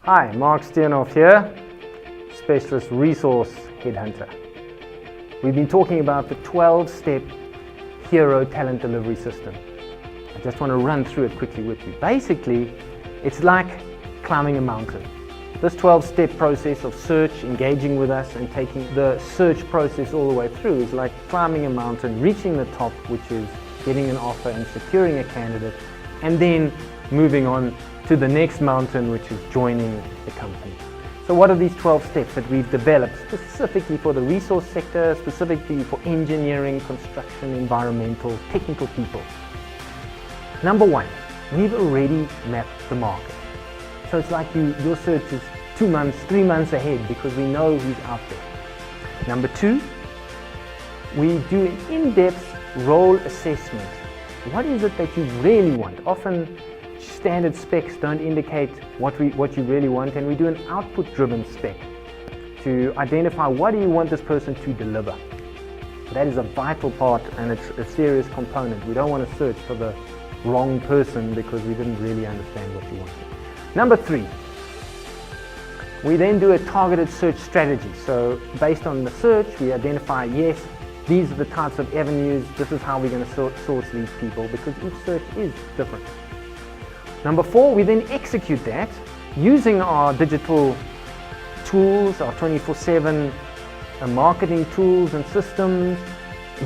Hi, Mark Geo-Environmental here, Specialist Resource Headhunter. We've been talking about the 12-step hero talent delivery system. I just want to run through it quickly with you. Basically, it's like climbing a mountain. This 12-step process of search, engaging with us and taking the search process all the way through is like climbing a mountain, reaching the top, which is getting an offer and securing a candidate, and then moving on to the next mountain, which is joining the company. So what are these 12 steps that we've developed specifically for the resource sector, specifically for engineering, construction, environmental, technical people? Number one, we've already mapped the market. So it's like your search is 2 months, 3 months ahead because we know who's out there. Number two, we do an in-depth role assessment. What is it that you really want? Often standard specs don't indicate what you really want, and we do an output-driven spec to identify what do you want this person to deliver. That is a vital part, and it's a serious component. We don't want to search for the wrong person because we didn't really understand what you wanted. Number three, we then do a targeted search strategy. So based on the search, we identify, yes, these are the types of avenues, this is how we're going to source these people, because each search is different. Number four, we then execute that using our digital tools, our 24/7 marketing tools and systems,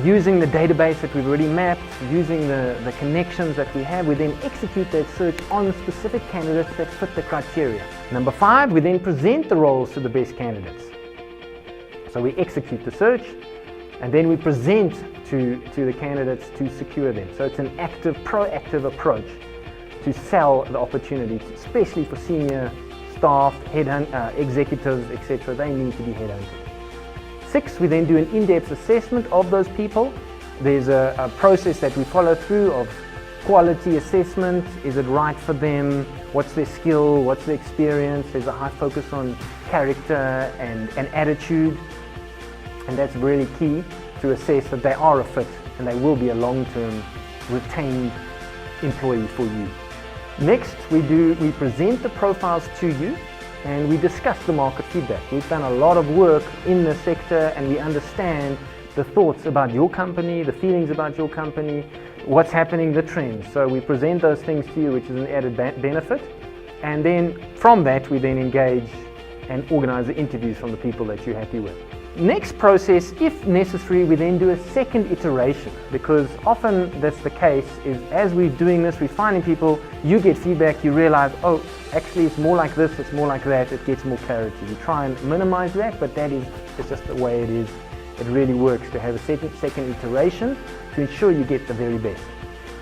using the database that we've already mapped, using the connections that we have. We then execute that search on specific candidates that fit the criteria. Number five, we then present the roles to the best candidates. So we execute the search and then we present to the candidates to secure them. So it's an active, proactive approach to sell the opportunity, especially for senior staff, executives, etc. They need to be headhunted. Six, we then do an in-depth assessment of those people. There's a process that we follow through of quality assessment. Is it right for them? What's their skill? What's their experience? There's a high focus on character and attitude. And that's really key to assess that they are a fit and they will be a long-term retained employee for you. Next, we present the profiles to you and we discuss the market feedback. We've done a lot of work in the sector and we understand the thoughts about your company, the feelings about your company, what's happening, the trends. So we present those things to you, which is an added benefit. And then from that, we then engage and organize the interviews from the people that you're happy with. Next process, if necessary, we then do a second iteration, because often that's the case, is as we're doing this, we're finding people, you get feedback, you realize, oh, actually it's more like this, it's more like that, it gets more clarity. We try and minimize that, but it's just the way it is. It really works to have a second iteration to ensure you get the very best.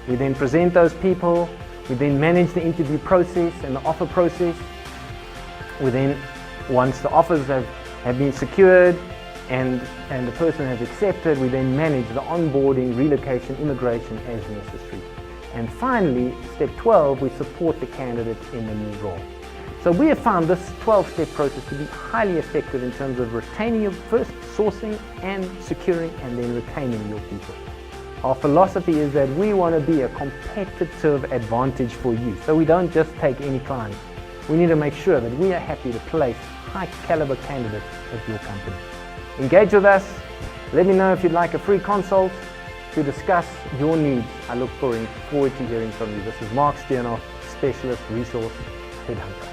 We then present those people, we then manage the interview process and the offer process. We then, once the offers have been secured, and the person has accepted, we then manage the onboarding, relocation, immigration as necessary. And finally, step 12, we support the candidate in the new role. So we have found this 12-step process to be highly effective in terms of retaining your first sourcing and securing and then retaining your people. Our philosophy is that we want to be a competitive advantage for you. So we don't just take any client. We need to make sure that we are happy to place high caliber candidates at your company. Engage with us. Let me know if you'd like a free consult to discuss your needs. I look forward to hearing from you. This is Mark Geo-Environmental, Specialist Resource Headhunter.